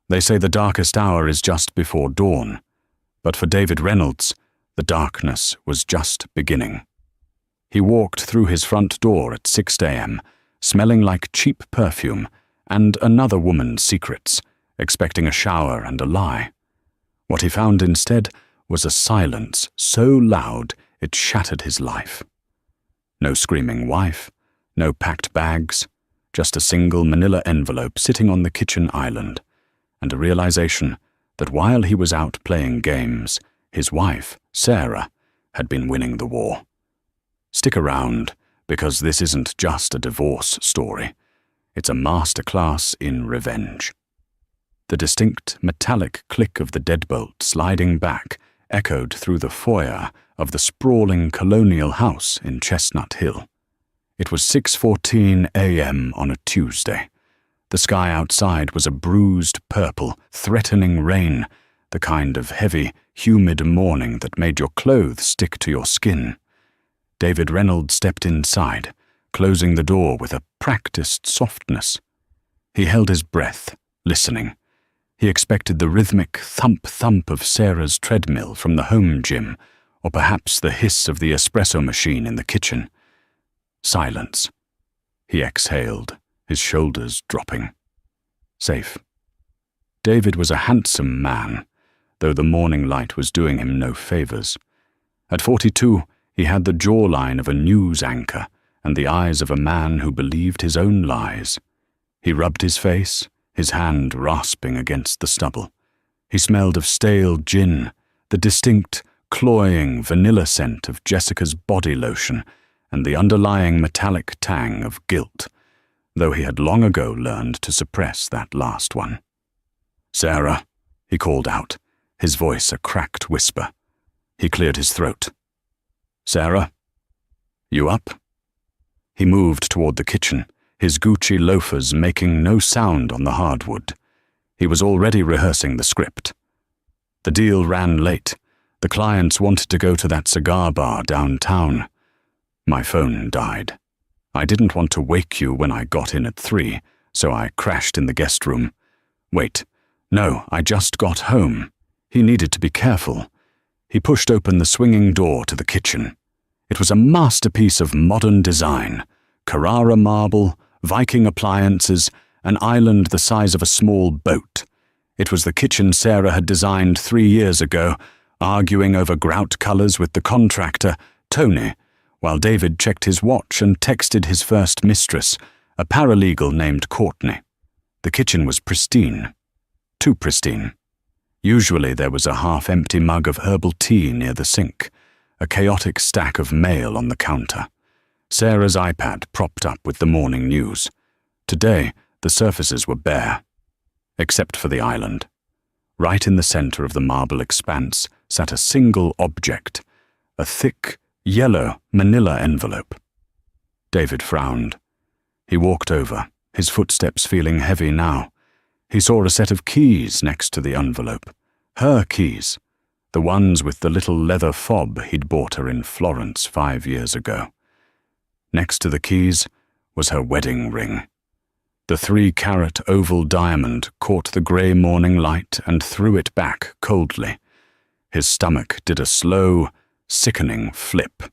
They say the darkest hour is just before dawn, but for David Reynolds, the darkness was just beginning. He walked through his front door at 6 a.m., smelling like cheap perfume and another woman's secrets, expecting a shower and a lie. What he found instead was a silence so loud it shattered his life. No screaming wife, no packed bags, just a single manila envelope sitting on the kitchen island, and a realization that while he was out playing games, his wife, Sarah, had been winning the war. Stick around, because this isn't just a divorce story. It's a masterclass in revenge. The distinct metallic click of the deadbolt sliding back echoed through the foyer of the sprawling colonial house in Chestnut Hill. It was 6:14 a.m. on a Tuesday. The sky outside was a bruised purple, threatening rain, the kind of heavy, humid morning that made your clothes stick to your skin. David Reynolds stepped inside, closing the door with a practiced softness. He held his breath, listening. He expected the rhythmic thump-thump of Sarah's treadmill from the home gym, or perhaps the hiss of the espresso machine in the kitchen. Silence. He exhaled, his shoulders dropping. Safe. David was a handsome man, though the morning light was doing him no favors. At 42, he had the jawline of a news anchor and the eyes of a man who believed his own lies. He rubbed his face, his hand rasping against the stubble. He smelled of stale gin, the distinct, cloying vanilla scent of Jessica's body lotion, and the underlying metallic tang of guilt, though he had long ago learned to suppress that last one. "Sarah," he called out, his voice a cracked whisper. He cleared his throat. "Sarah? You up?" He moved toward the kitchen, his Gucci loafers making no sound on the hardwood. He was already rehearsing the script. The deal ran late. The clients wanted to go to that cigar bar downtown. My phone died. I didn't want to wake you when I got in at 3, so I crashed in the guest room. Wait, no, I just got home. He needed to be careful. He pushed open the swinging door to the kitchen. It was a masterpiece of modern design. Carrara marble, Viking appliances, an island the size of a small boat. It was the kitchen Sarah had designed 3 years ago, arguing over grout colors with the contractor, Tony, while David checked his watch and texted his first mistress, a paralegal named Courtney. The kitchen was pristine. Too pristine. Usually there was a half-empty mug of herbal tea near the sink, a chaotic stack of mail on the counter. Sarah's iPad propped up with the morning news. Today, the surfaces were bare, except for the island. Right in the center of the marble expanse sat a single object, a thick, yellow manila envelope. David frowned. He walked over, his footsteps feeling heavy now. He saw a set of keys next to the envelope. Her keys, the ones with the little leather fob he'd bought her in Florence 5 years ago. Next to the keys was her wedding ring. The 3-carat oval diamond caught the grey morning light and threw it back coldly. His stomach did a slow, sickening flip.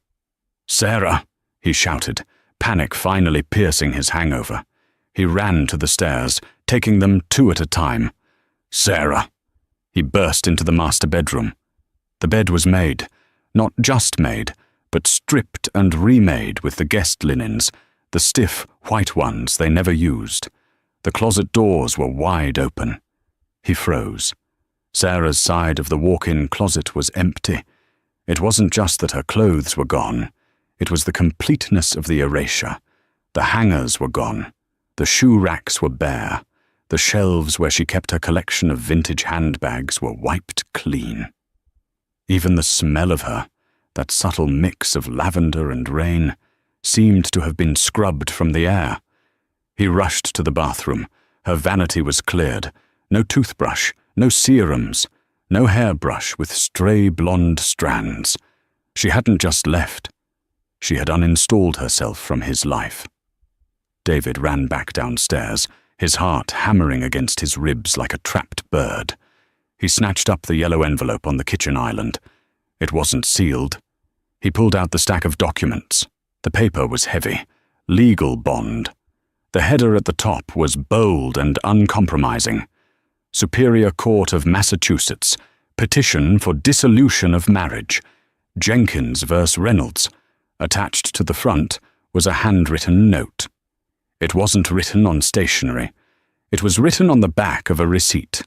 "Sarah!" he shouted, panic finally piercing his hangover. He ran to the stairs, taking them 2 at a time. "Sarah!" He burst into the master bedroom. The bed was made, not just made, but stripped and remade with the guest linens, the stiff, white ones they never used. The closet doors were wide open. He froze. Sarah's side of the walk-in closet was empty. It wasn't just that her clothes were gone. It was the completeness of the erasure. The hangers were gone. The shoe racks were bare. The shelves where she kept her collection of vintage handbags were wiped clean. Even the smell of her, that subtle mix of lavender and rain, seemed to have been scrubbed from the air. He rushed to the bathroom. Her vanity was cleared. No toothbrush, no serums, no hairbrush with stray blonde strands. She hadn't just left. She had uninstalled herself from his life. David ran back downstairs, his heart hammering against his ribs like a trapped bird. He snatched up the yellow envelope on the kitchen island. It wasn't sealed. He pulled out the stack of documents. The paper was heavy. Legal bond. The header at the top was bold and uncompromising. Superior Court of Massachusetts. Petition for dissolution of marriage. Jenkins vs. Reynolds. Attached to the front was a handwritten note. It wasn't written on stationery. It was written on the back of a receipt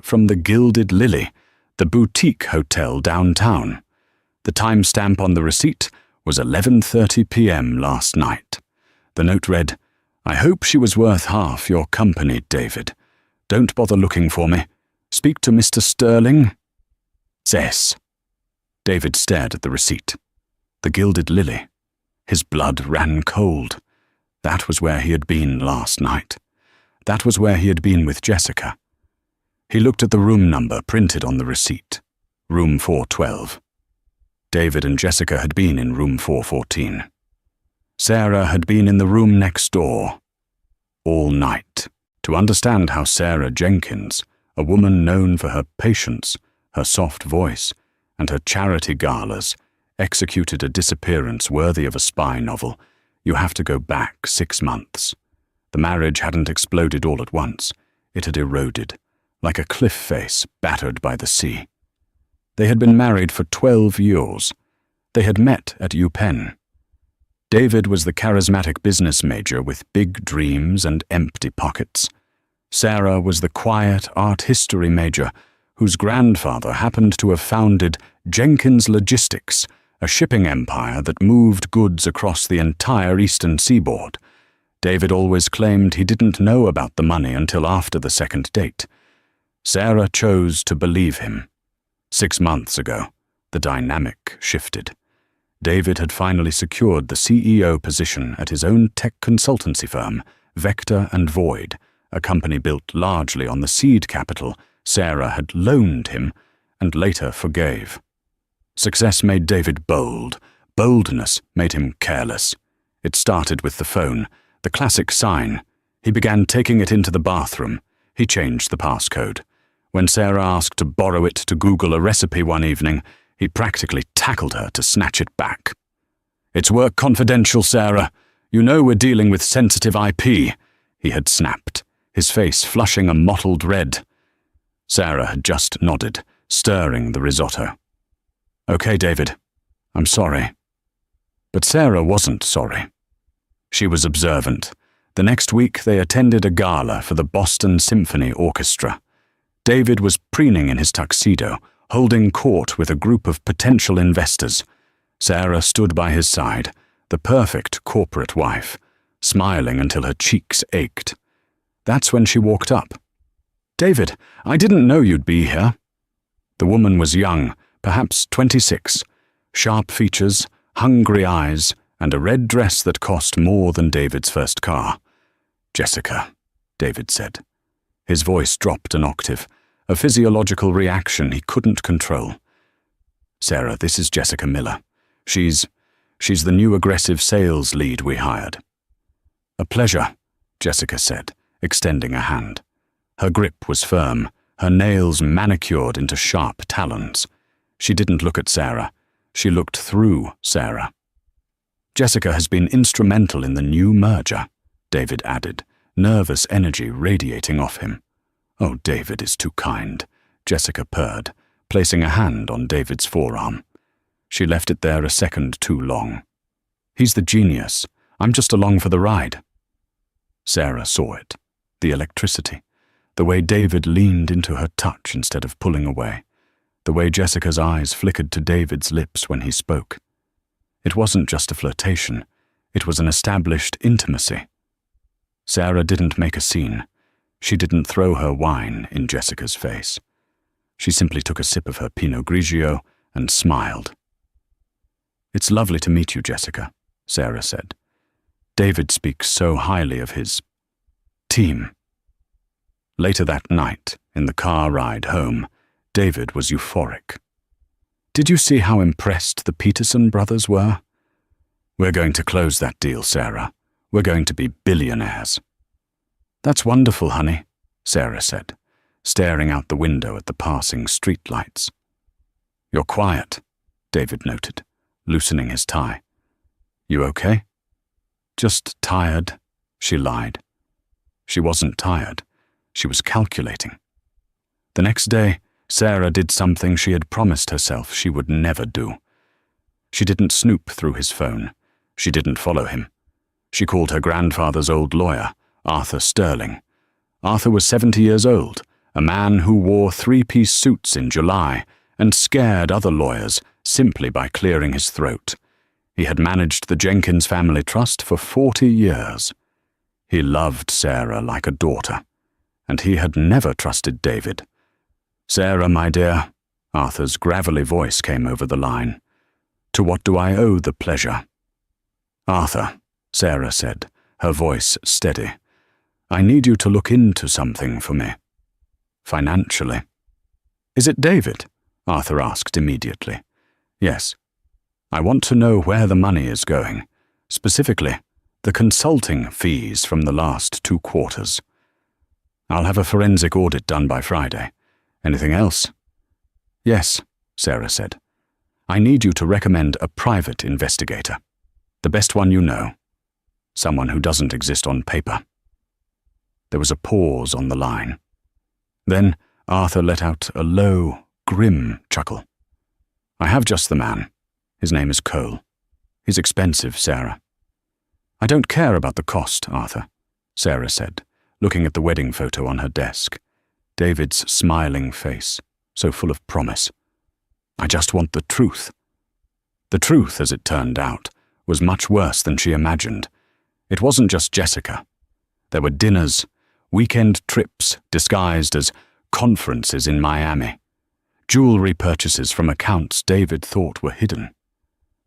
from the Gilded Lily, the boutique hotel downtown. The timestamp on the receipt was 11:30 p.m. last night. The note read, "I hope she was worth half your company, David. Don't bother looking for me. Speak to Mr. Sterling." Zess. David stared at the receipt. The Gilded Lily. His blood ran cold. That was where he had been last night. That was where he had been with Jessica. He looked at the room number printed on the receipt. Room 412. David and Jessica had been in room 414. Sarah had been in the room next door. All night. To understand how Sarah Jenkins, a woman known for her patience, her soft voice, and her charity galas, executed a disappearance worthy of a spy novel, you have to go back 6 months. The marriage hadn't exploded all at once. It had eroded, like a cliff face battered by the sea. They had been married for 12 years. They had met at UPenn. David was the charismatic business major with big dreams and empty pockets. Sarah was the quiet art history major whose grandfather happened to have founded Jenkins Logistics, a shipping empire that moved goods across the entire eastern seaboard. David always claimed he didn't know about the money until after the second date. Sarah chose to believe him. 6 months ago, the dynamic shifted. David had finally secured the CEO position at his own tech consultancy firm, Vector and Void, a company built largely on the seed capital Sarah had loaned him and later forgave. Success made David bold. Boldness made him careless. It started with the phone, the classic sign. He began taking it into the bathroom. He changed the passcode. When Sarah asked to borrow it to Google a recipe one evening, he practically tackled her to snatch it back. "It's work confidential, Sarah. You know we're dealing with sensitive IP," he had snapped, his face flushing a mottled red. Sarah had just nodded, stirring the risotto. "Okay, David. I'm sorry." But Sarah wasn't sorry. She was observant. The next week they attended a gala for the Boston Symphony Orchestra. David was preening in his tuxedo, holding court with a group of potential investors. Sarah stood by his side, the perfect corporate wife, smiling until her cheeks ached. That's when she walked up. "David, I didn't know you'd be here." The woman was young, perhaps 26, sharp features, hungry eyes, and a red dress that cost more than David's first car. "Jessica," David said. His voice dropped an octave, a physiological reaction he couldn't control. "Sarah, this is Jessica Miller. She's the new aggressive sales lead we hired." "A pleasure," Jessica said, extending a hand. Her grip was firm, her nails manicured into sharp talons. She didn't look at Sarah. She looked through Sarah. "Jessica has been instrumental in the new merger," David added, nervous energy radiating off him. "Oh, David is too kind," Jessica purred, placing a hand on David's forearm. She left it there a second too long. "He's the genius. I'm just along for the ride." Sarah saw it. The electricity. The way David leaned into her touch instead of pulling away. The way Jessica's eyes flickered to David's lips when he spoke. It wasn't just a flirtation. It was an established intimacy. Sarah didn't make a scene. She didn't throw her wine in Jessica's face. She simply took a sip of her Pinot Grigio and smiled. "It's lovely to meet you, Jessica," Sarah said. "David speaks so highly of his team." Later that night, in the car ride home, David was euphoric. "Did you see how impressed the Peterson brothers were? We're going to close that deal, Sarah. We're going to be billionaires." "That's wonderful, honey," Sarah said, staring out the window at the passing streetlights. "You're quiet," David noted, loosening his tie. "You okay?" "Just tired," she lied. She wasn't tired. She was calculating. The next day, Sarah did something she had promised herself she would never do. She didn't snoop through his phone. She didn't follow him. She called her grandfather's old lawyer, Arthur Sterling. Arthur was 70 years old, a man who wore three-piece suits in July and scared other lawyers simply by clearing his throat. He had managed the Jenkins family trust for 40 years. He loved Sarah like a daughter, and he had never trusted David. "Sarah, my dear," Arthur's gravelly voice came over the line. "To what do I owe the pleasure?" "Arthur," Sarah said, her voice steady, "I need you to look into something for me. Financially." "Is it David?" Arthur asked immediately. "Yes. I want to know where the money is going, specifically the consulting fees from the last 2 quarters. I'll have a forensic audit done by Friday. Anything else?" "Yes," Sarah said. "I need you to recommend a private investigator. The best one you know. Someone who doesn't exist on paper." There was a pause on the line. Then Arthur let out a low, grim chuckle. "I have just the man. His name is Cole. He's expensive, Sarah." "I don't care about the cost, Arthur," Sarah said, looking at the wedding photo on her desk. David's smiling face, so full of promise. "I just want the truth." The truth, as it turned out, was much worse than she imagined. It wasn't just Jessica. There were dinners, weekend trips disguised as conferences in Miami, jewelry purchases from accounts David thought were hidden.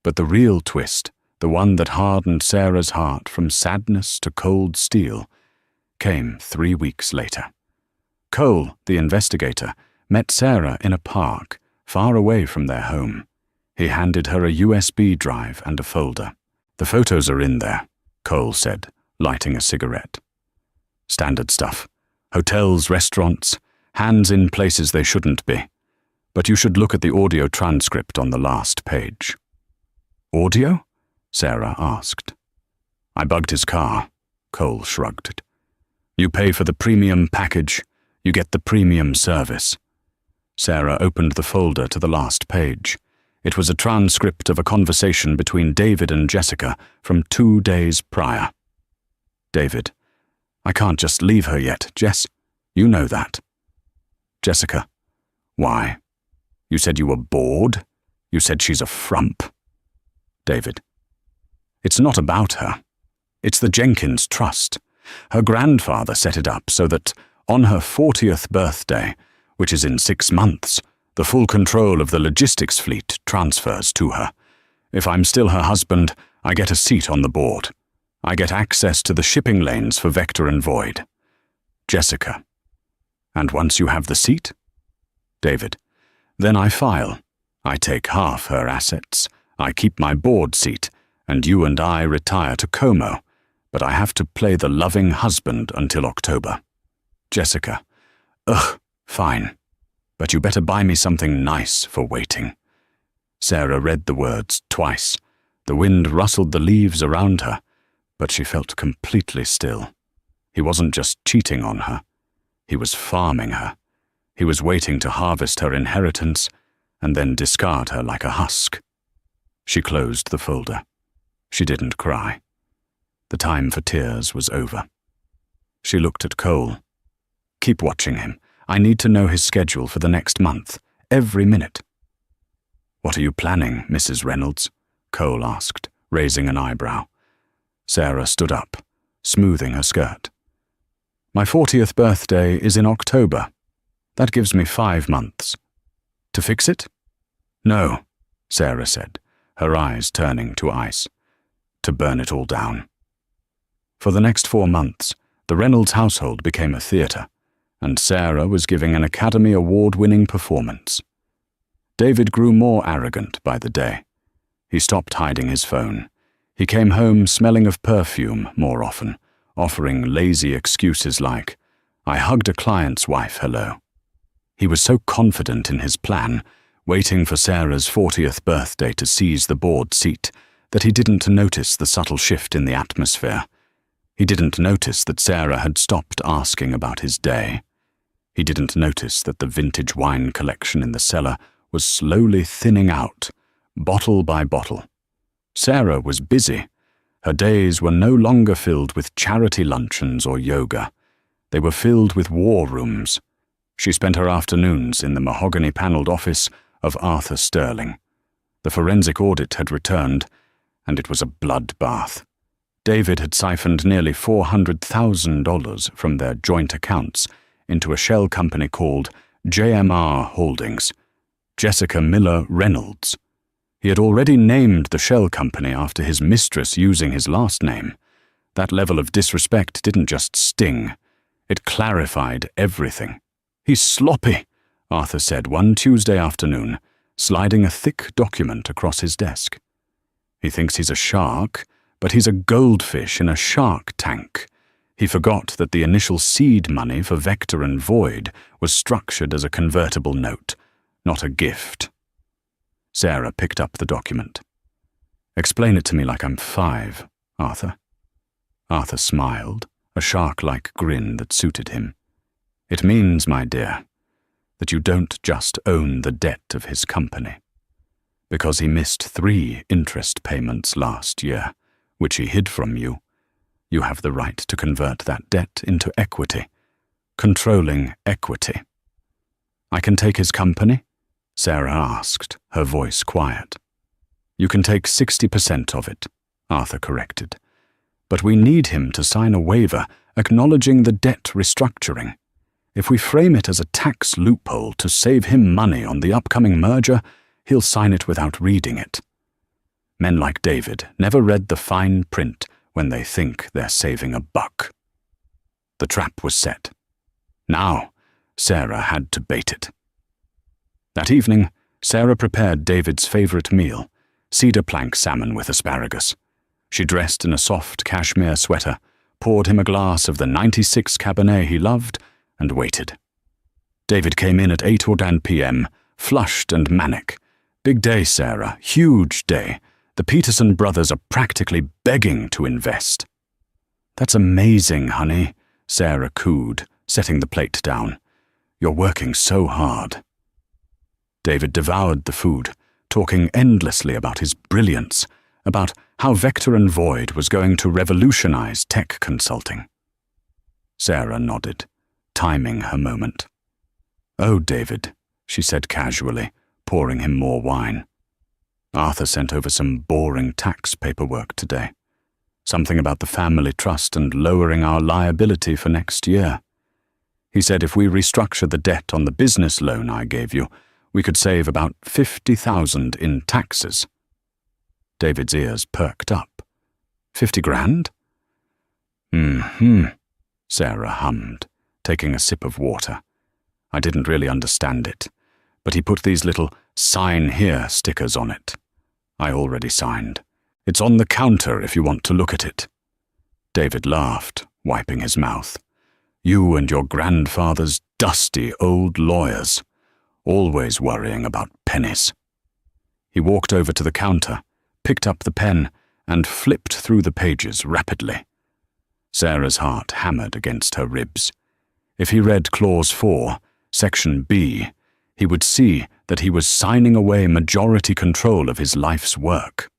But the real twist, the one that hardened Sarah's heart from sadness to cold steel, came 3 weeks later. Cole, the investigator, met Sarah in a park, far away from their home. He handed her a USB drive and a folder. "The photos are in there," Cole said, lighting a cigarette. "Standard stuff. Hotels, restaurants, hands in places they shouldn't be. But you should look at the audio transcript on the last page." "Audio?" Sarah asked. "I bugged his car," Cole shrugged. "You pay for the premium package, you get the premium service." Sarah opened the folder to the last page. It was a transcript of a conversation between David and Jessica from 2 days prior. "David, I can't just leave her yet, Jess. You know that." "Jessica, why? You said you were bored? You said she's a frump." "David, it's not about her. It's the Jenkins Trust. Her grandfather set it up so that on her 40th birthday, which is in 6 months, the full control of the logistics fleet transfers to her. If I'm still her husband, I get a seat on the board. I get access to the shipping lanes for Vector and Void." "Jessica, and once you have the seat?" "David, then I file. I take half her assets. I keep my board seat, and you and I retire to Como, but I have to play the loving husband until October." "Jessica, ugh, fine. But you better buy me something nice for waiting." Sarah read the words twice. The wind rustled the leaves around her, but she felt completely still. He wasn't just cheating on her. He was farming her. He was waiting to harvest her inheritance and then discard her like a husk. She closed the folder. She didn't cry. The time for tears was over. She looked at Cole. "Keep watching him. I need to know his schedule for the next month, every minute." "What are you planning, Mrs. Reynolds?" Cole asked, raising an eyebrow. Sarah stood up, smoothing her skirt. "My 40th birthday is in October. That gives me 5 months. To fix it?" "No," Sarah said, her eyes turning to ice. "To burn it all down." For the next 4 months, the Reynolds household became a theater, and Sarah was giving an Academy Award-winning performance. David grew more arrogant by the day. He stopped hiding his phone. He came home smelling of perfume more often, offering lazy excuses like, "I hugged a client's wife, hello." He was so confident in his plan, waiting for Sarah's 40th birthday to seize the board seat, that he didn't notice the subtle shift in the atmosphere. He didn't notice that Sarah had stopped asking about his day. He didn't notice that the vintage wine collection in the cellar was slowly thinning out, bottle by bottle. Sarah was busy. Her days were no longer filled with charity luncheons or yoga. They were filled with war rooms. She spent her afternoons in the mahogany-panelled office of Arthur Sterling. The forensic audit had returned, and it was a bloodbath. David had siphoned nearly $400,000 from their joint accounts into a shell company called JMR Holdings, Jessica Miller Reynolds. He had already named the shell company after his mistress using his last name. That level of disrespect didn't just sting, it clarified everything. "He's sloppy," Arthur said one Tuesday afternoon, sliding a thick document across his desk. "He thinks he's a shark, but he's a goldfish in a shark tank." He forgot that the initial seed money for Vector and Void was structured as a convertible note, not a gift. Sarah picked up the document. "Explain it to me like I'm 5, Arthur." Arthur smiled, a shark-like grin that suited him. "It means, my dear, that you don't just own the debt of his company. Because he missed 3 interest payments last year, which he hid from you, you have the right to convert that debt into equity, controlling equity." "I can take his company?" Sarah asked, her voice quiet. "You can take 60% of it," Arthur corrected. "But we need him to sign a waiver acknowledging the debt restructuring. If we frame it as a tax loophole to save him money on the upcoming merger, he'll sign it without reading it. Men like David never read the fine print when they think they're saving a buck." The trap was set. Now, Sarah had to bait it. That evening, Sarah prepared David's favorite meal, cedar plank salmon with asparagus. She dressed in a soft cashmere sweater, poured him a glass of the 96 Cabernet he loved, and waited. David came in at 8 or 10 p.m., flushed and manic. "Big day, Sarah, huge day. The Peterson brothers are practically begging to invest." "That's amazing, honey," Sarah cooed, setting the plate down. "You're working so hard." David devoured the food, talking endlessly about his brilliance, about how Vector and Void was going to revolutionize tech consulting. Sarah nodded, timing her moment. "Oh, David," she said casually, pouring him more wine. "Arthur sent over some boring tax paperwork today. Something about the family trust and lowering our liability for next year. He said if we restructure the debt on the business loan I gave you, we could save about $50,000 in taxes." David's ears perked up. $50,000? Sarah hummed, taking a sip of water. "I didn't really understand it, but he put these little 'sign here' stickers on it. I already signed. It's on the counter if you want to look at it." David laughed, wiping his mouth. "You and your grandfather's dusty old lawyers, always worrying about pennies." He walked over to the counter, picked up the pen, and flipped through the pages rapidly. Sarah's heart hammered against her ribs. If he read Clause 4, Section B, he would see that he was signing away majority control of his life's work.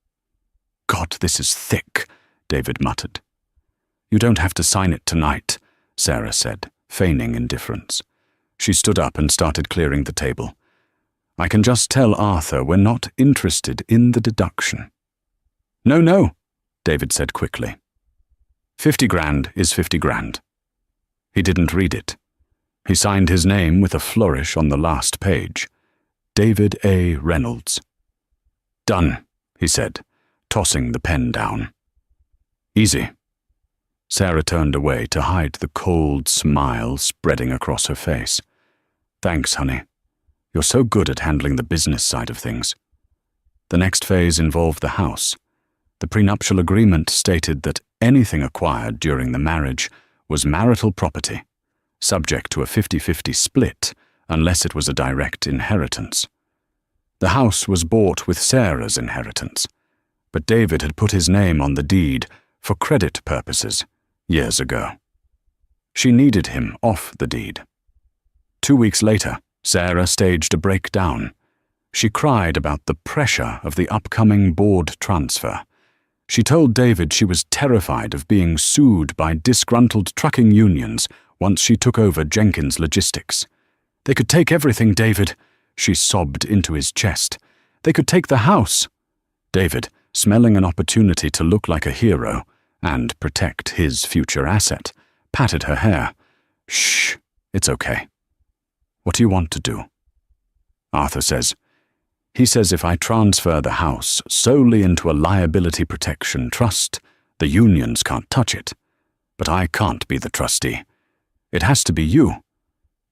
"God, this is thick," David muttered. "You don't have to sign it tonight," Sarah said, feigning indifference. She stood up and started clearing the table. "I can just tell Arthur we're not interested in the deduction." No, David said quickly. $50,000 is $50,000. He didn't read it. He signed his name with a flourish on the last page. David A. Reynolds. "Done," he said, tossing the pen down. "Easy." Sarah turned away to hide the cold smile spreading across her face. "Thanks, honey. You're so good at handling the business side of things." The next phase involved the house. The prenuptial agreement stated that anything acquired during the marriage was marital property, subject to a 50-50 split unless it was a direct inheritance. The house was bought with Sarah's inheritance, but David had put his name on the deed for credit purposes years ago. She needed him off the deed. 2 weeks later, Sarah staged a breakdown. She cried about the pressure of the upcoming board transfer. She told David she was terrified of being sued by disgruntled trucking unions once she took over Jenkins Logistics. "They could take everything, David," she sobbed into his chest. "They could take the house." David, smelling an opportunity to look like a hero and protect his future asset, patted her hair. "Shh, it's okay. What do you want to do?" Arthur says, "He says if I transfer the house solely into a liability protection trust, the unions can't touch it. But I can't be the trustee. It has to be you.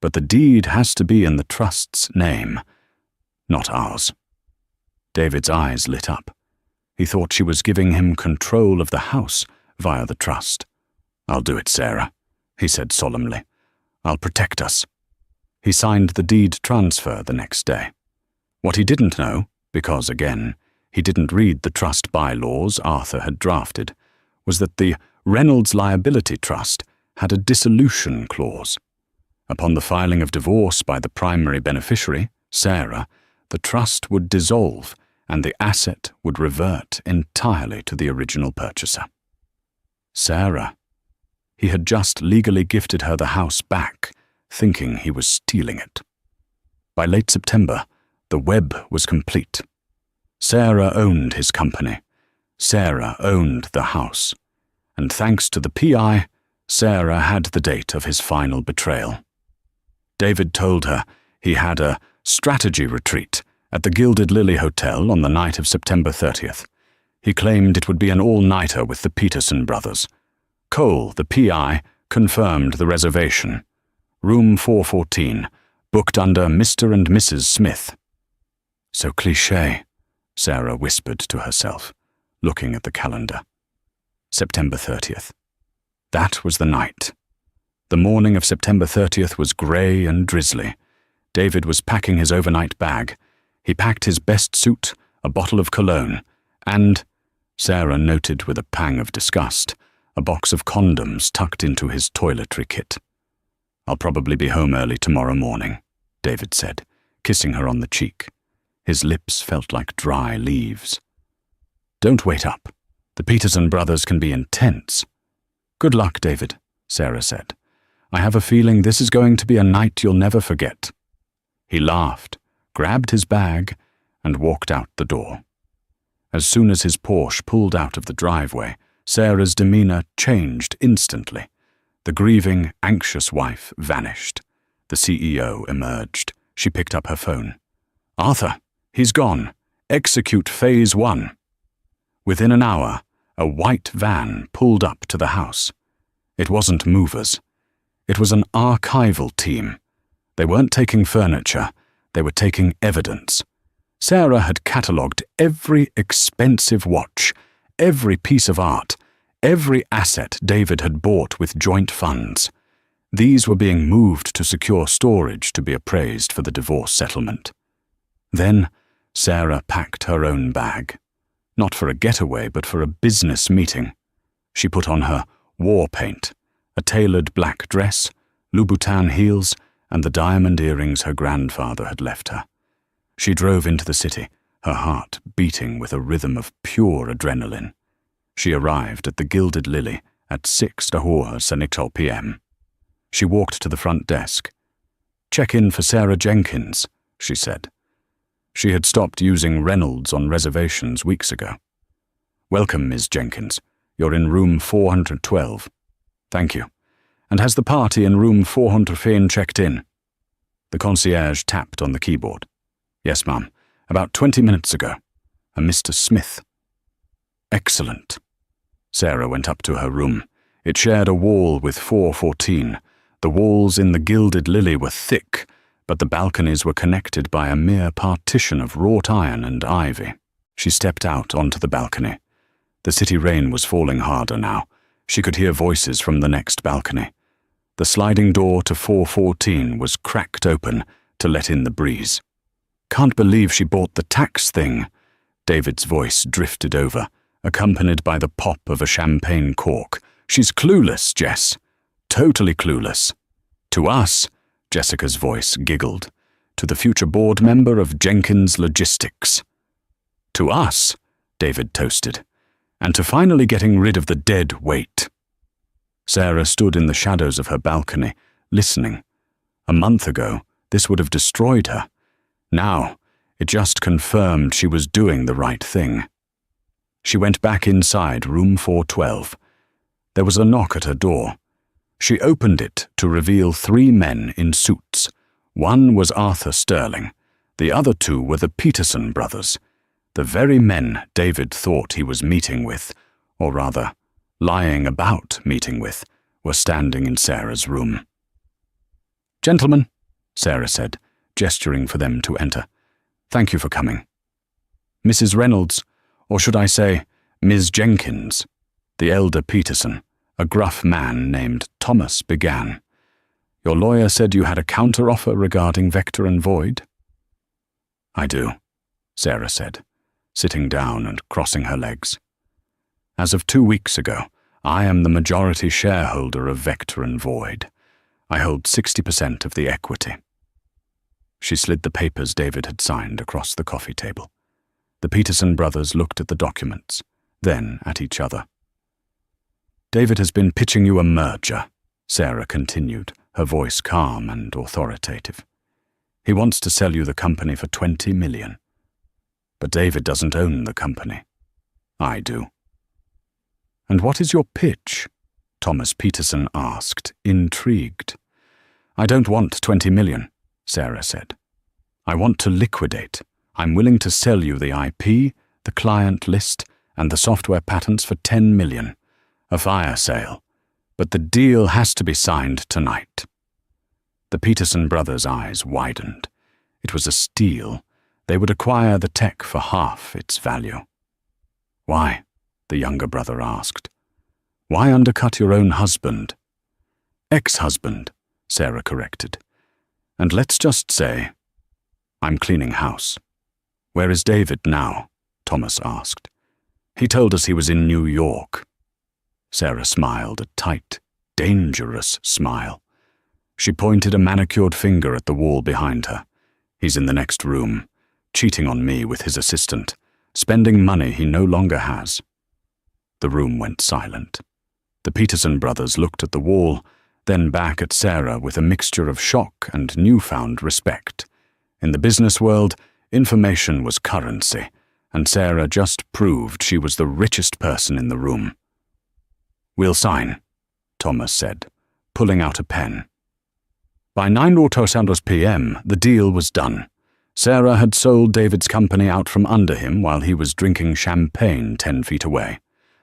But the deed has to be in the trust's name, not ours." David's eyes lit up. He thought she was giving him control of the house via the trust. "I'll do it, Sarah," he said solemnly. "I'll protect us." He signed the deed transfer the next day. What he didn't know, because, again, he didn't read the trust bylaws Arthur had drafted, was that the Reynolds Liability Trust had a dissolution clause. Upon the filing of divorce by the primary beneficiary, Sarah, the trust would dissolve and the asset would revert entirely to the original purchaser. Sarah. He had just legally gifted her the house back, thinking he was stealing it. By late September, the web was complete. Sarah owned his company. Sarah owned the house. And thanks to the PI, Sarah had the date of his final betrayal. David told her he had a strategy retreat at the Gilded Lily Hotel on the night of September 30th. He claimed it would be an all-nighter with the Peterson brothers. Cole, the PI, confirmed the reservation. Room 414, booked under Mr. and Mrs. Smith. "So cliché," Sarah whispered to herself, looking at the calendar. September 30th. That was the night. The morning of September 30th was grey and drizzly. David was packing his overnight bag. He packed his best suit, a bottle of cologne, and, Sarah noted with a pang of disgust, a box of condoms tucked into his toiletry kit. "I'll probably be home early tomorrow morning," David said, kissing her on the cheek. His lips felt like dry leaves. "Don't wait up. The Peterson brothers can be intense." "Good luck, David," Sarah said. "I have a feeling this is going to be a night you'll never forget." He laughed, grabbed his bag, and walked out the door. As soon as his Porsche pulled out of the driveway, Sarah's demeanor changed instantly. The grieving, anxious wife vanished. The CEO emerged. She picked up her phone. "Arthur, he's gone. Execute phase 1. Within an hour, a white van pulled up to the house. It wasn't movers. It was an archival team. They weren't taking furniture. They were taking evidence. Sarah had catalogued every expensive watch, every piece of art, every asset David had bought with joint funds. These were being moved to secure storage to be appraised for the divorce settlement. Then, Sarah packed her own bag. Not for a getaway, but for a business meeting. She put on her war paint, a tailored black dress, Louboutin heels, and the diamond earrings her grandfather had left her. She drove into the city, her heart beating with a rhythm of pure adrenaline. She arrived at the Gilded Lily at 6:00 p.m. She walked to the front desk. "Check in for Sarah Jenkins," she said. She had stopped using Reynolds on reservations weeks ago. "Welcome, Ms. Jenkins. You're in room 412. "Thank you. And has the party in room 415 checked in?" The concierge tapped on the keyboard. "Yes, ma'am. About 20 minutes ago. A Mr. Smith." "Excellent." Sarah went up to her room. It shared a wall with 414. The walls in the Gilded Lily were thick, but the balconies were connected by a mere partition of wrought iron and ivy. She stepped out onto the balcony. The city rain was falling harder now. She could hear voices from the next balcony. The sliding door to 414 was cracked open to let in the breeze. "Can't believe she bought the tax thing." David's voice drifted over, accompanied by the pop of a champagne cork. "She's clueless, Jess. Totally clueless." "To us," Jessica's voice giggled. "To the future board member of Jenkins Logistics." "To us," David toasted. "And to finally getting rid of the dead weight." Sarah stood in the shadows of her balcony, listening. A month ago, this would have destroyed her. Now, it just confirmed she was doing the right thing. She went back inside room 412. There was a knock at her door. She opened it to reveal 3 men in suits. One was Arthur Sterling. The other 2 were the Peterson brothers, the very men David thought he was meeting with, or rather, lying about meeting with, were standing in Sarah's room. "Gentlemen," Sarah said, gesturing for them to enter. "Thank you for coming." "Mrs. Reynolds, or should I say, Ms. Jenkins," the elder Peterson, a gruff man named Thomas, began. "Your lawyer said you had a counteroffer regarding Vector and Void?" "I do," Sarah said, sitting down and crossing her legs. "As of 2 weeks ago, I am the majority shareholder of Vector and Void. I hold 60% of the equity." She slid the papers David had signed across the coffee table. The Peterson brothers looked at the documents, then at each other. "David has been pitching you a merger," Sarah continued, her voice calm and authoritative. "He wants to sell you the company for $20 million. But David doesn't own the company. I do." "And what is your pitch?" Thomas Peterson asked, intrigued. "I don't want $20 million, Sarah said. "I want to liquidate. I'm willing to sell you the IP, the client list, and the software patents for $10 million. A fire sale. But the deal has to be signed tonight." The Peterson brothers' eyes widened. It was a steal. They would acquire the tech for half its value. "Why?" the younger brother asked. "Why undercut your own husband?" "Ex-husband," Sarah corrected. "And let's just say, I'm cleaning house." "Where is David now?" Thomas asked. "He told us he was in New York." Sarah smiled, a tight, dangerous smile. She pointed a manicured finger at the wall behind her. "He's in the next room, cheating on me with his assistant, spending money he no longer has." The room went silent. The Peterson brothers looked at the wall, then back at Sarah with a mixture of shock and newfound respect. In the business world, information was currency, and Sarah just proved she was the richest person in the room. "We'll sign," Thomas said, pulling out a pen. By 9:02 p.m., the deal was done. Sarah had sold David's company out from under him while he was drinking champagne 10 feet away.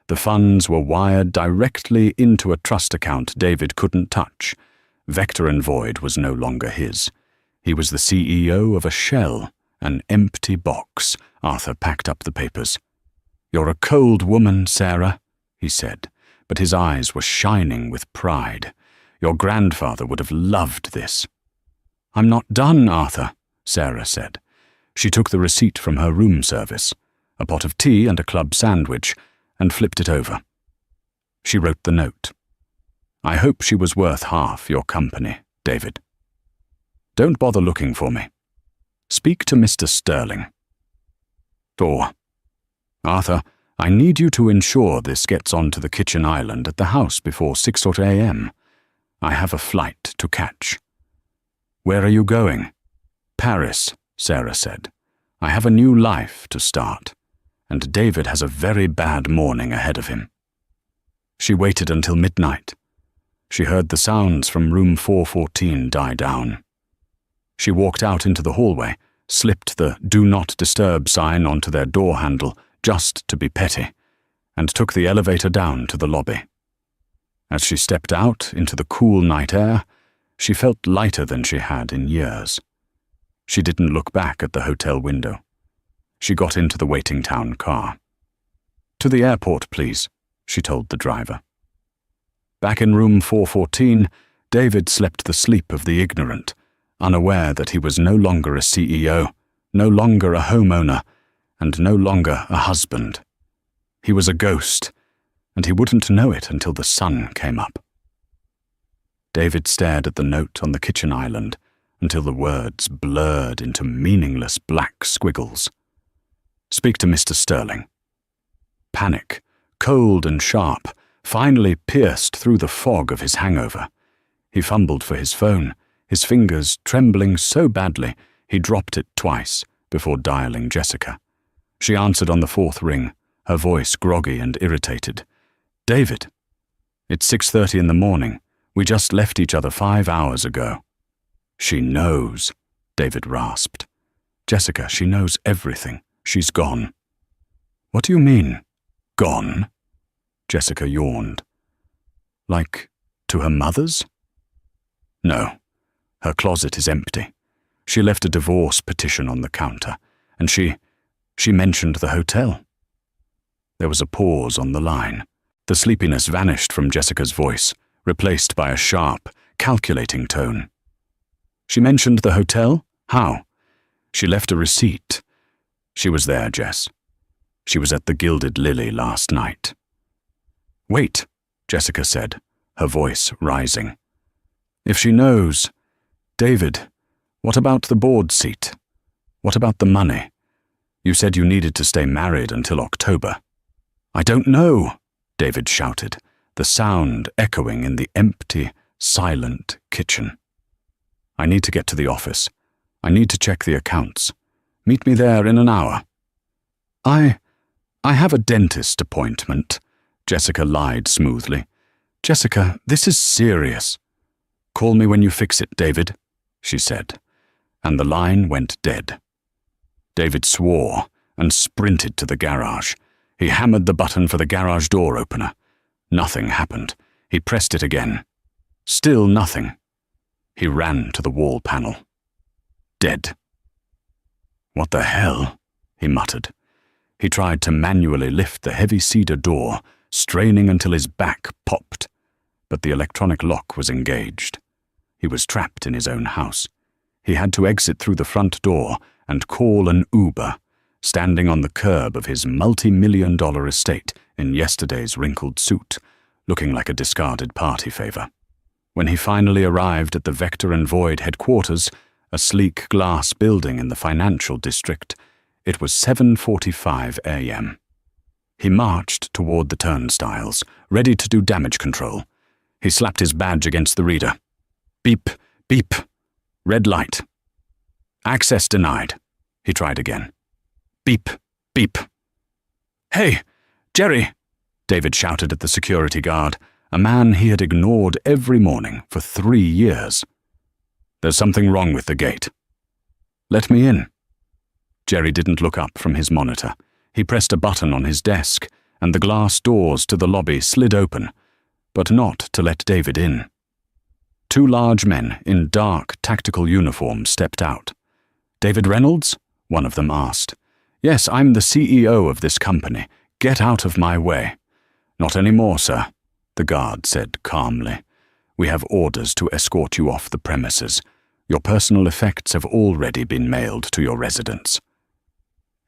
The funds were wired directly into a trust account David couldn't touch. Vector and Void was no longer his. He was the CEO of a shell, an empty box. Arthur packed up the papers. "You're a cold woman, Sarah," he said, but his eyes were shining with pride. "Your grandfather would have loved this." "I'm not done, Arthur," Sarah said. She took the receipt from her room service, a pot of tea and a club sandwich, and flipped it over. She wrote the note. "I hope she was worth half your company, David. Don't bother looking for me. Speak to Mr. Sterling. Or, Arthur, I need you to ensure this gets onto the kitchen island at the house before 6 a.m. I have a flight to catch." "Where are you going?" "Paris," Sarah said. "I have a new life to start, and David has a very bad morning ahead of him." She waited until midnight. She heard the sounds from room 414 die down. She walked out into the hallway, slipped the "Do Not Disturb" sign onto their door handle just to be petty, and took the elevator down to the lobby. As she stepped out into the cool night air, she felt lighter than she had in years. She didn't look back at the hotel window. She got into the waiting town car. To the airport, please," she told the driver. Back in room 414, David slept the sleep of the ignorant, unaware that he was no longer a CEO, no longer a homeowner, and no longer a husband. He was a ghost, and he wouldn't know it until the sun came up. David stared at the note on the kitchen island until the words blurred into meaningless black squiggles. "Speak to Mr. Sterling." Panic, cold and sharp, finally pierced through the fog of his hangover. He fumbled for his phone, his fingers trembling so badly he dropped it twice before dialing Jessica. She answered on the fourth ring, her voice groggy and irritated. "David, it's 6:30 in the morning. We just left each other 5 hours ago." "She knows," David rasped. "Jessica, she knows everything. She's gone." "What do you mean, gone?" Jessica yawned. "Like, to her mother's?" "No, her closet is empty. She left a divorce petition on the counter, and she mentioned the hotel." There was a pause on the line. The sleepiness vanished from Jessica's voice, replaced by a sharp, calculating tone. "She mentioned the hotel? How?" "She left a receipt. She was there, Jess. She was at the Gilded Lily last night." "Wait," Jessica said, her voice rising. "If she knows, David, what about the board seat? What about the money? You said you needed to stay married until October." "I don't know," David shouted, the sound echoing in the empty, silent kitchen. "I need to get to the office. I need to check the accounts. Meet me there in an hour." I have a dentist appointment," Jessica lied smoothly. "Jessica, this is serious." "Call me when you fix it, David," she said, and the line went dead. David swore and sprinted to the garage. He hammered the button for the garage door opener. Nothing happened. He pressed it again. Still nothing. He ran to the wall panel. Dead. "What the hell?" he muttered. He tried to manually lift the heavy cedar door, straining until his back popped, but the electronic lock was engaged. He was trapped in his own house. He had to exit through the front door and call an Uber, standing on the curb of his multi-million-dollar estate in yesterday's wrinkled suit, looking like a discarded party favor. When he finally arrived at the Vector and Void headquarters, a sleek glass building in the financial district, it was 7:45 a.m. He marched toward the turnstiles, ready to do damage control. He slapped his badge against the reader. Beep, beep. Red light. Access denied. He tried again. Beep, beep. "Hey, Jerry," David shouted at the security guard, a man he had ignored every morning for 3 years. "There's something wrong with the gate." "Let me in." Jerry didn't look up from his monitor. He pressed a button on his desk, and the glass doors to the lobby slid open, but not to let David in. 2 large men in dark, tactical uniforms stepped out. "David Reynolds?" one of them asked. "Yes, I'm the CEO of this company. Get out of my way." "Not anymore, sir," the guard said calmly. "We have orders to escort you off the premises. Your personal effects have already been mailed to your residence."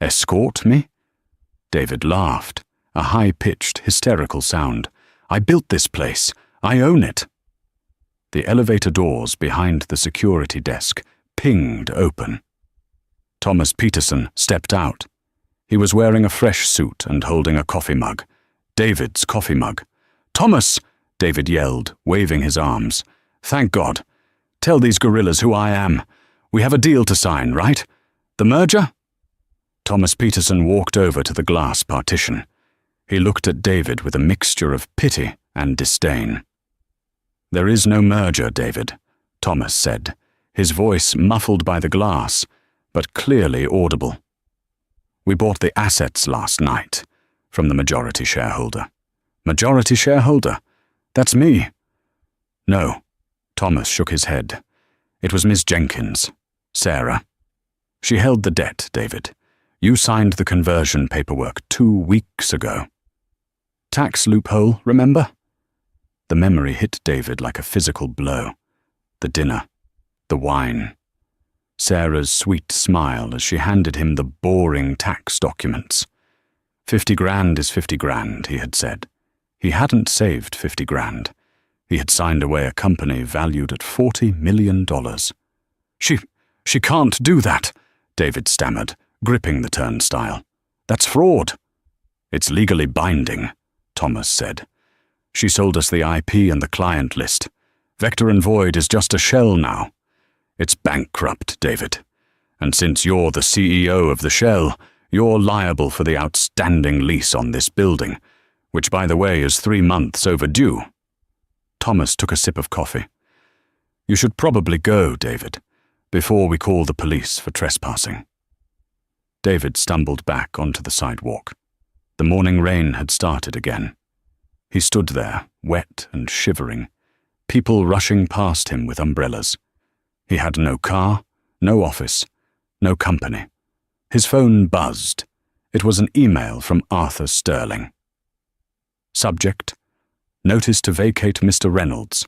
"Escort me?" David laughed, a high-pitched, hysterical sound. "I built this place. I own it." The elevator doors behind the security desk pinged open. Thomas Peterson stepped out. He was wearing a fresh suit and holding a coffee mug. David's coffee mug. "Thomas!" David yelled, waving his arms. "Thank God. Tell these gorillas who I am. We have a deal to sign, right? The merger?" Thomas Peterson walked over to the glass partition. He looked at David with a mixture of pity and disdain. "There is no merger, David," Thomas said, his voice muffled by the glass, but clearly audible. "We bought the assets last night from the majority shareholder." "Majority shareholder? That's me." "No," Thomas shook his head. "It was Miss Jenkins, Sarah. She held the debt, David. You signed the conversion paperwork 2 weeks ago." tax loophole, remember? The memory hit David like a physical blow. The dinner. The wine. Sarah's sweet smile as she handed him the boring tax documents. 50 grand is 50 grand, he had said. He hadn't saved 50 grand. He had signed away a company valued at $40 million. She can't do that, David stammered, gripping the turnstile. That's fraud. It's legally binding, Thomas said. She sold us the IP and the client list. Vector and Void is just a shell now. It's bankrupt, David. And since you're the CEO of the shell, you're liable for the outstanding lease on this building, which, by the way, is 3 months overdue. Thomas took a sip of coffee. You should probably go, David, before we call the police for trespassing. David stumbled back onto the sidewalk. The morning rain had started again. He stood there, wet and shivering, people rushing past him with umbrellas. He had no car, no office, no company. His phone buzzed. It was an email from Arthur Sterling. Subject: Notice to vacate Mr. Reynolds,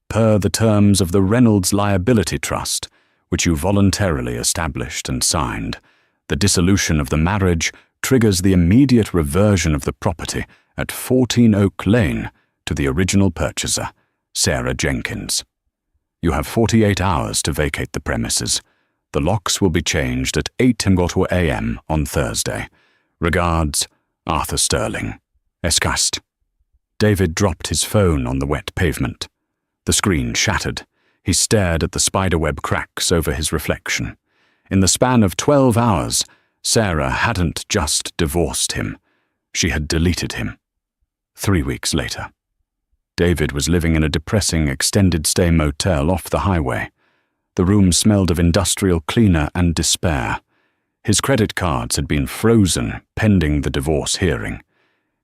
per the terms of the Reynolds Liability Trust, which you voluntarily established and signed. The dissolution of the marriage triggers the immediate reversion of the property at 14 Oak Lane to the original purchaser, Sarah Jenkins. You have 48 hours to vacate the premises. The locks will be changed at 8 a.m. on Thursday. Regards, Arthur Sterling. Escast. David dropped his phone on the wet pavement. The screen shattered. He stared at the spiderweb cracks over his reflection. In the span of 12 hours, Sarah hadn't just divorced him. She had deleted him. 3 weeks later. David was living in a depressing extended-stay motel off the highway. The room smelled of industrial cleaner and despair. His credit cards had been frozen pending the divorce hearing.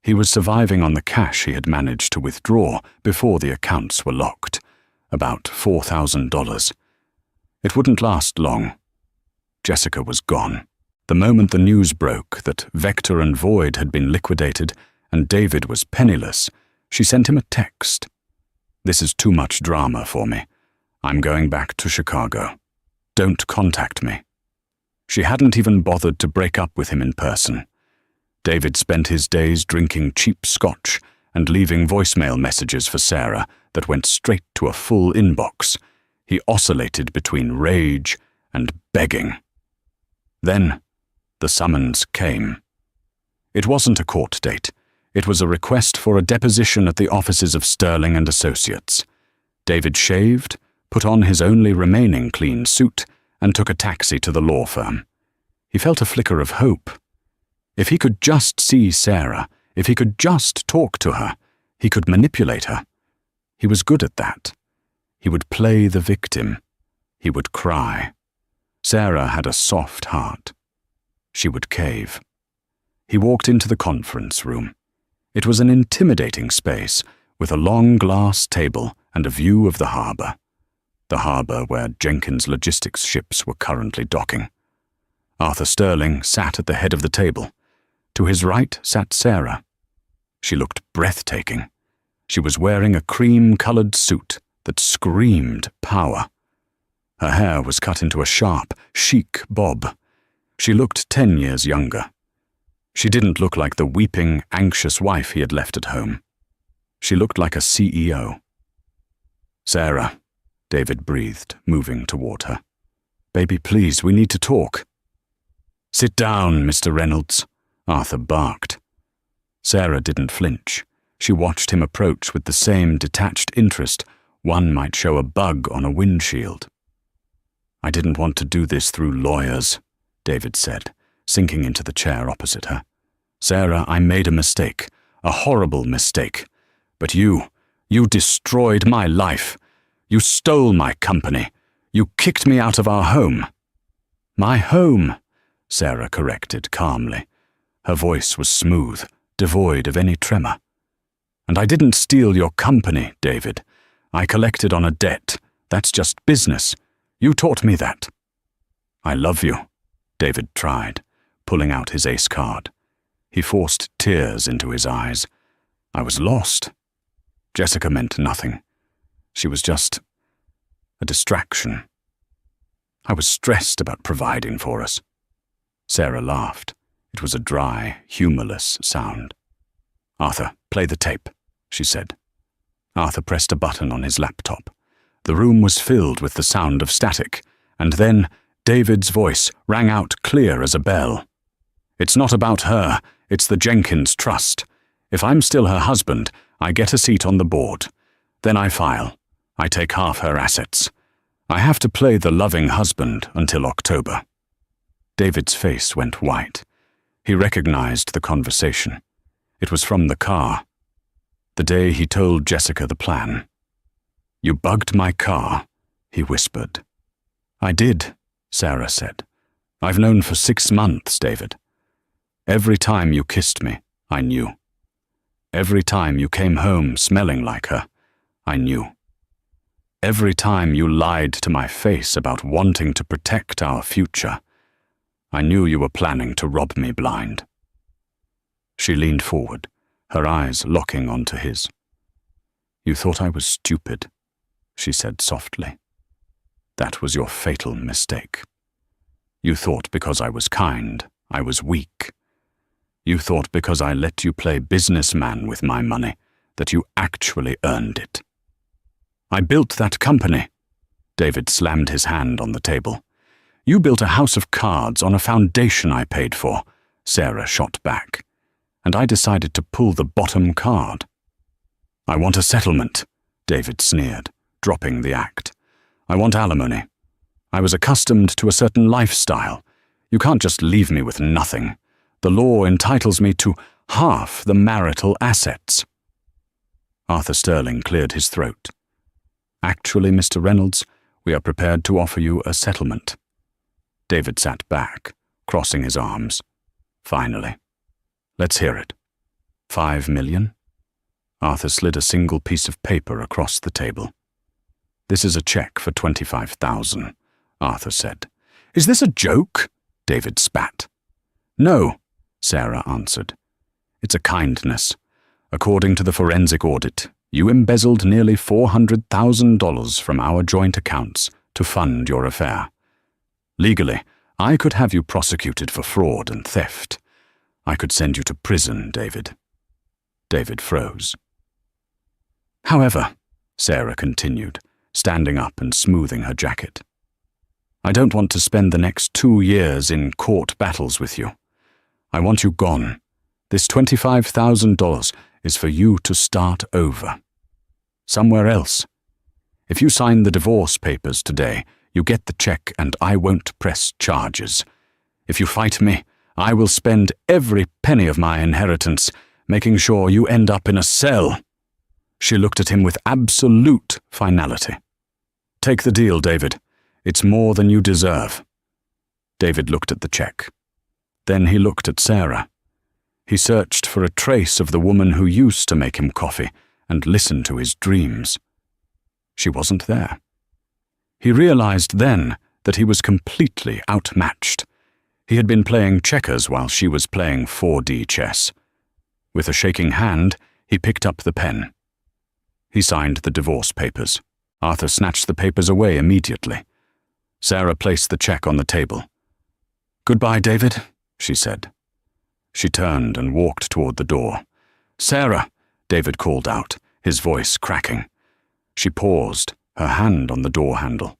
He was surviving on the cash he had managed to withdraw before the accounts were locked, about $4,000. It wouldn't last long. Jessica was gone. The moment the news broke that Vector and Void had been liquidated and David was penniless, she sent him a text. This is too much drama for me. I'm going back to Chicago. Don't contact me. She hadn't even bothered to break up with him in person. David spent his days drinking cheap scotch and leaving voicemail messages for Sarah that went straight to a full inbox. He oscillated between rage and begging. Then, the summons came. It wasn't a court date. It was a request for a deposition at the offices of Sterling and Associates. David shaved, put on his only remaining clean suit, and took a taxi to the law firm. He felt a flicker of hope. If he could just see Sarah, if he could just talk to her, he could manipulate her. He was good at that. He would play the victim. He would cry. Sarah had a soft heart. She would cave. He walked into the conference room. It was an intimidating space, with a long glass table and a view of the harbor. The harbor where Jenkins logistics ships were currently docking. Arthur Sterling sat at the head of the table. To his right sat Sarah. She looked breathtaking. She was wearing a cream-colored suit that screamed power. Her hair was cut into a sharp, chic bob. She looked 10 years younger. She didn't look like the weeping, anxious wife he had left at home. She looked like a CEO. Sarah, David breathed, moving toward her. Baby, please, we need to talk. Sit down, Mr. Reynolds, Arthur barked. Sarah didn't flinch. She watched him approach with the same detached interest one might show a bug on a windshield. I didn't want to do this through lawyers, David said, sinking into the chair opposite her. Sarah, I made a mistake, a horrible mistake. But you destroyed my life. You stole my company. You kicked me out of our home. My home, Sarah corrected calmly. Her voice was smooth, devoid of any tremor. And I didn't steal your company, David. I collected on a debt. That's just business. You taught me that. I love you, David tried, pulling out his ace card. He forced tears into his eyes. I was lost. Jessica meant nothing. She was just a distraction. I was stressed about providing for us. Sarah laughed. It was a dry, humorless sound. "Arthur, play the tape," she said. Arthur pressed a button on his laptop. The room was filled with the sound of static, and then David's voice rang out clear as a bell. "It's not about her, it's the Jenkins Trust. If I'm still her husband, I get a seat on the board. Then I file. I take half her assets. I have to play the loving husband until October." David's face went white. He recognized the conversation. It was from the car. The day he told Jessica the plan. "You bugged my car," he whispered. "I did," Sarah said. "I've known for 6 months, David. Every time you kissed me, I knew. Every time you came home smelling like her, I knew. Every time you lied to my face about wanting to protect our future, I knew you were planning to rob me blind." She leaned forward, her eyes locking onto his. "You thought I was stupid," she said softly. "That was your fatal mistake. You thought because I was kind, I was weak. You thought because I let you play businessman with my money, that you actually earned it." "I built that company." David slammed his hand on the table. "You built a house of cards on a foundation I paid for," Sarah shot back. "And I decided to pull the bottom card." "I want a settlement," David sneered, dropping the act. "I want alimony. I was accustomed to a certain lifestyle. You can't just leave me with nothing. The law entitles me to half the marital assets." Arthur Sterling cleared his throat. "Actually, Mr. Reynolds, we are prepared to offer you a settlement." David sat back, crossing his arms. "Finally. Let's hear it. 5 million?" Arthur slid a single piece of paper across the table. "This is a check for 25,000, Arthur said. "Is this a joke?" David spat. "No," Sarah answered. "It's a kindness. According to the forensic audit, you embezzled nearly $400,000 from our joint accounts to fund your affair. Legally, I could have you prosecuted for fraud and theft. I could send you to prison, David." David froze. "However," Sarah continued, standing up and smoothing her jacket, "I don't want to spend the next 2 years in court battles with you. I want you gone. This $25,000 is for you to start over. Somewhere else. If you sign the divorce papers today, you get the check and I won't press charges. If you fight me, I will spend every penny of my inheritance making sure you end up in a cell." She looked at him with absolute finality. "Take the deal, David. It's more than you deserve." David looked at the check. Then he looked at Sarah. He searched for a trace of the woman who used to make him coffee and listen to his dreams. She wasn't there. He realized then that he was completely outmatched. He had been playing checkers while she was playing 4D chess. With a shaking hand, he picked up the pen. He signed the divorce papers. Arthur snatched the papers away immediately. Sarah placed the check on the table. "Goodbye, David," she said. She turned and walked toward the door. "Sarah," David called out, his voice cracking. She paused, her hand on the door handle.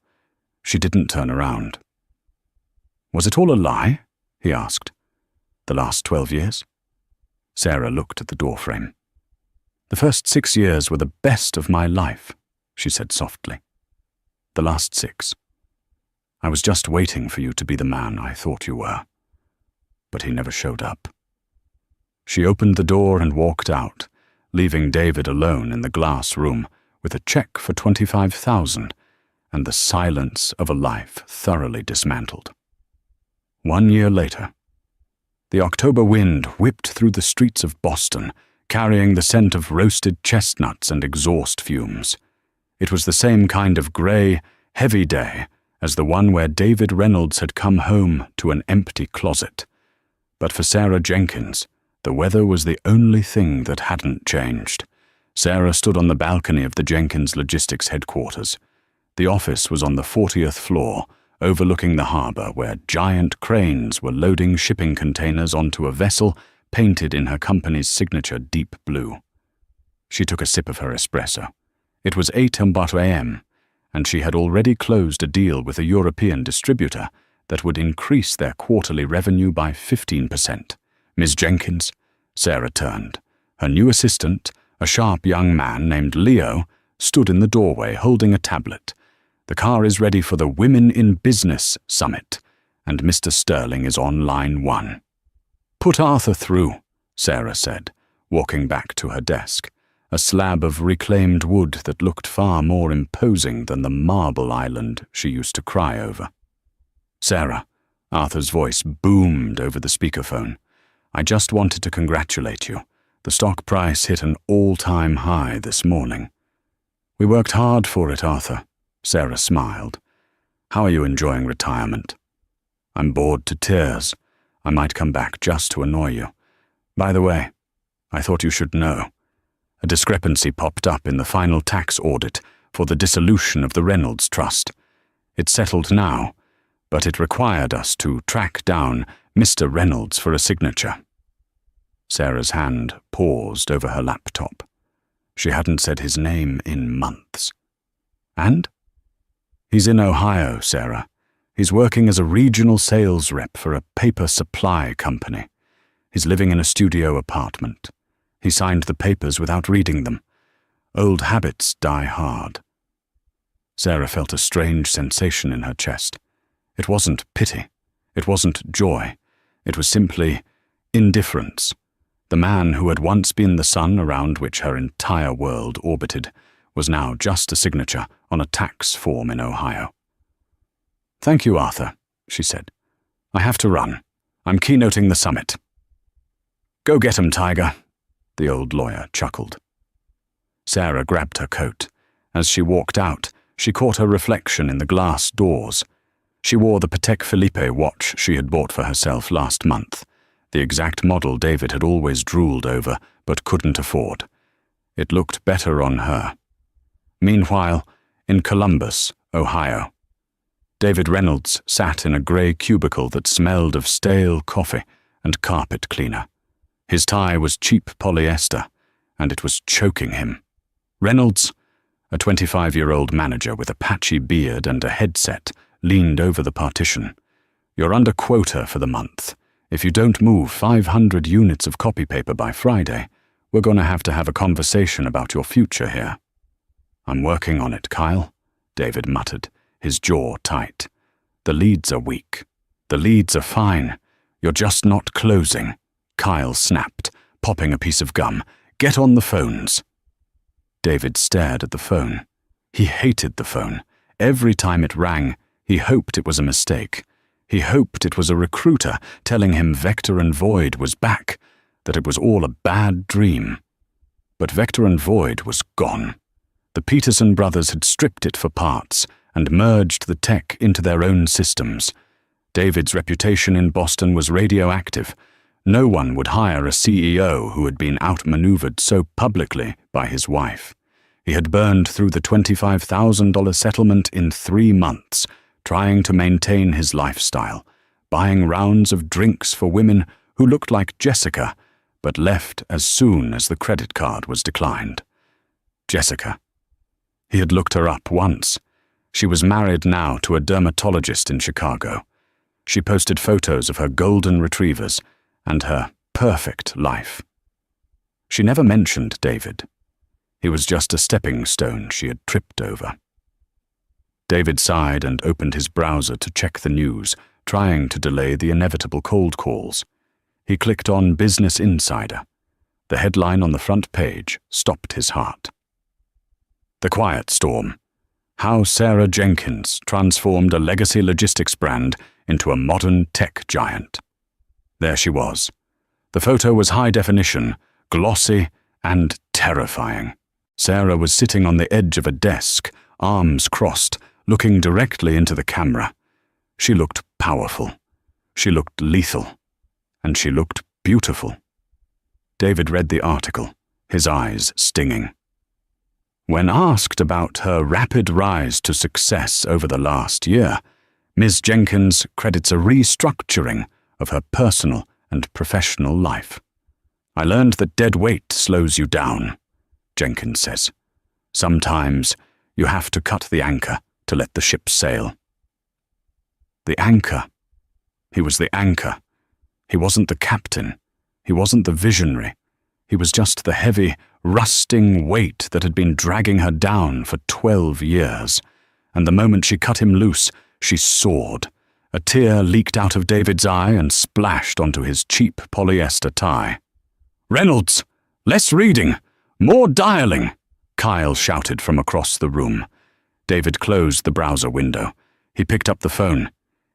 She didn't turn around. "Was it all a lie?" he asked. "The last 12 years?" Sarah looked at the doorframe. "The first 6 years were the best of my life," she said softly. "The last 6. I was just waiting for you to be the man I thought you were. But he never showed up." She opened the door and walked out, leaving David alone in the glass room with a check for 25,000 and the silence of a life thoroughly dismantled. 1 year later, the October wind whipped through the streets of Boston, carrying the scent of roasted chestnuts and exhaust fumes. It was the same kind of grey, heavy day as the one where David Reynolds had come home to an empty closet. But for Sarah Jenkins, The weather was the only thing that hadn't changed. Sarah stood on the balcony of the Jenkins Logistics headquarters. The office was on the 40th floor, overlooking the harbor, where giant cranes were loading shipping containers onto a vessel painted in her company's signature deep blue. She took a sip of her espresso. It was 8 a.m., and she had already closed a deal with a European distributor that would increase their quarterly revenue by 15%. Ms. Jenkins, Sarah turned. Her new assistant, a sharp young man named Leo, stood in the doorway holding a tablet. The car is ready for the Women in Business Summit, and Mr. Sterling is on line 1. Put Arthur through, Sarah said, walking back to her desk, a slab of reclaimed wood that looked far more imposing than the marble island she used to cry over. Sarah, Arthur's voice boomed over the speakerphone. I just wanted to congratulate you. The stock price hit an all-time high this morning. We worked hard for it, Arthur. Sarah smiled. How are you enjoying retirement? I'm bored to tears. I might come back just to annoy you. By the way, I thought you should know. A discrepancy popped up in the final tax audit for the dissolution of the Reynolds Trust. It's settled now, but it required us to track down Mr. Reynolds for a signature. Sarah's hand paused over her laptop. She hadn't said his name in months. And? He's in Ohio, Sarah. He's working as a regional sales rep for a paper supply company. He's living in a studio apartment. He signed the papers without reading them. Old habits die hard. Sarah felt a strange sensation in her chest. It wasn't pity. It wasn't joy. It was simply indifference. The man who had once been the sun around which her entire world orbited was now just a signature on a tax form in Ohio. Thank you, Arthur, she said. I have to run. I'm keynoting the summit. Go get 'em, Tiger, the old lawyer chuckled. Sarah grabbed her coat. As she walked out, she caught her reflection in the glass doors. She wore the Patek Philippe watch she had bought for herself last month, the exact model David had always drooled over but couldn't afford. It looked better on her. Meanwhile, in Columbus, Ohio, David Reynolds sat in a grey cubicle that smelled of stale coffee and carpet cleaner. His tie was cheap polyester, and it was choking him. Reynolds, a 25-year-old manager with a patchy beard and a headset, leaned over the partition. You're under quota for the month. If you don't move 500 units of copy paper by Friday, we're going to have a conversation about your future here. I'm working on it, Kyle, David muttered, his jaw tight. The leads are weak. The leads are fine. You're just not closing. Kyle snapped, popping a piece of gum. Get on the phones. David stared at the phone. He hated the phone. Every time it rang, he hoped it was a mistake. He hoped it was a recruiter telling him Vector and Void was back, that it was all a bad dream. But Vector and Void was gone. The Peterson brothers had stripped it for parts and merged the tech into their own systems. David's reputation in Boston was radioactive. No one would hire a CEO who had been outmaneuvered so publicly by his wife. He had burned through the $25,000 settlement in 3 months, trying to maintain his lifestyle, buying rounds of drinks for women who looked like Jessica, but left as soon as the credit card was declined. Jessica. He had looked her up once. She was married now to a dermatologist in Chicago. She posted photos of her golden retrievers and her perfect life. She never mentioned David. He was just a stepping stone she had tripped over. David sighed and opened his browser to check the news, trying to delay the inevitable cold calls. He clicked on Business Insider. The headline on the front page stopped his heart. The Quiet Storm. How Sarah Jenkins transformed a legacy logistics brand into a modern tech giant. There she was. The photo was high definition, glossy, and terrifying. Sarah was sitting on the edge of a desk, arms crossed, looking directly into the camera. She looked powerful. She looked lethal. And she looked beautiful. David read the article, his eyes stinging. When asked about her rapid rise to success over the last year, Ms. Jenkins credits a restructuring of her personal and professional life. "I learned that dead weight slows you down," Jenkins says. "Sometimes you have to cut the anchor to let the ship sail." The anchor. He was the anchor. He wasn't the captain. He wasn't the visionary. He was just the heavy, rusting weight that had been dragging her down for 12 years. And the moment she cut him loose, she soared. A tear leaked out of David's eye and splashed onto his cheap polyester tie. "Reynolds! Less reading! More dialing!" Kyle shouted from across the room. David closed the browser window. He picked up the phone.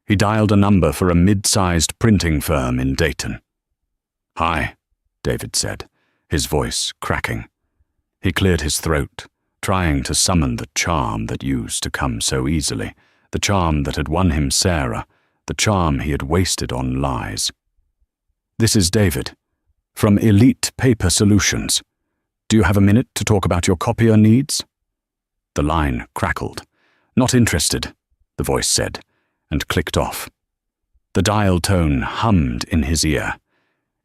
He dialed a number for a mid-sized printing firm in Dayton. "Hi," David said, his voice cracking. He cleared his throat, trying to summon the charm that used to come so easily, the charm that had won him Sarah, the charm he had wasted on lies. "This is David, from Elite Paper Solutions. Do you have a minute to talk about your copier needs?" The line crackled. "Not interested," the voice said, and clicked off. The dial tone hummed in his ear.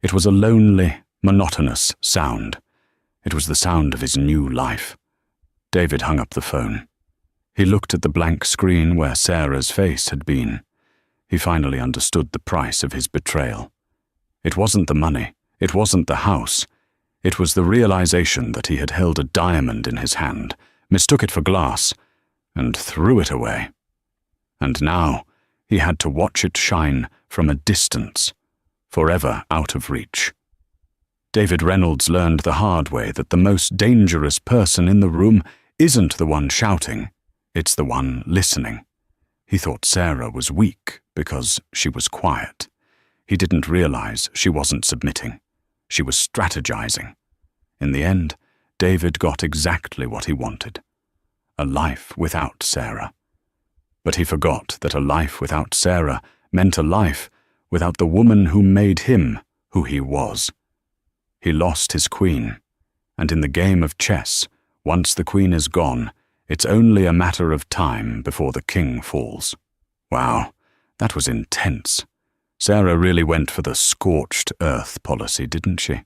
It was a lonely, monotonous sound. It was the sound of his new life. David hung up the phone. He looked at the blank screen where Sarah's face had been. He finally understood the price of his betrayal. It wasn't the money. It wasn't the house. It was the realization that he had held a diamond in his hand, mistook it for glass, and threw it away. And now he had to watch it shine from a distance, forever out of reach. David Reynolds learned the hard way that the most dangerous person in the room isn't the one shouting, it's the one listening. He thought Sarah was weak because she was quiet. He didn't realize she wasn't submitting. She was strategizing. In the end, David got exactly what he wanted. A life without Sarah. But he forgot that a life without Sarah meant a life without the woman who made him who he was. He lost his queen, and in the game of chess, once the queen is gone, it's only a matter of time before the king falls. Wow, that was intense. Sarah really went for the scorched earth policy, didn't she?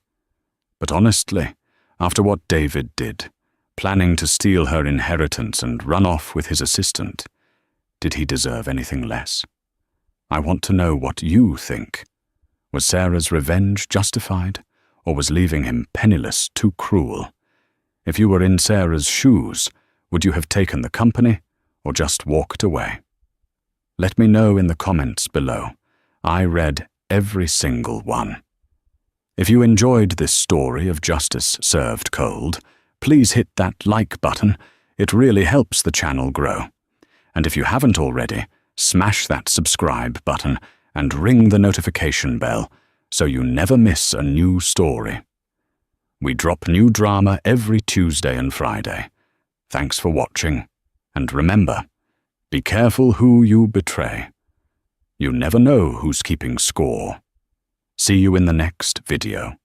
But honestly, after what David did, planning to steal her inheritance and run off with his assistant, did he deserve anything less? I want to know what you think. Was Sarah's revenge justified, or was leaving him penniless too cruel? If you were in Sarah's shoes, would you have taken the company, or just walked away? Let me know in the comments below. I read every single one. If you enjoyed this story of justice served cold, please hit that like button. It really helps the channel grow. And if you haven't already, smash that subscribe button and ring the notification bell so you never miss a new story. We drop new drama every Tuesday and Friday. Thanks for watching, and remember, be careful who you betray. You never know who's keeping score. See you in the next video.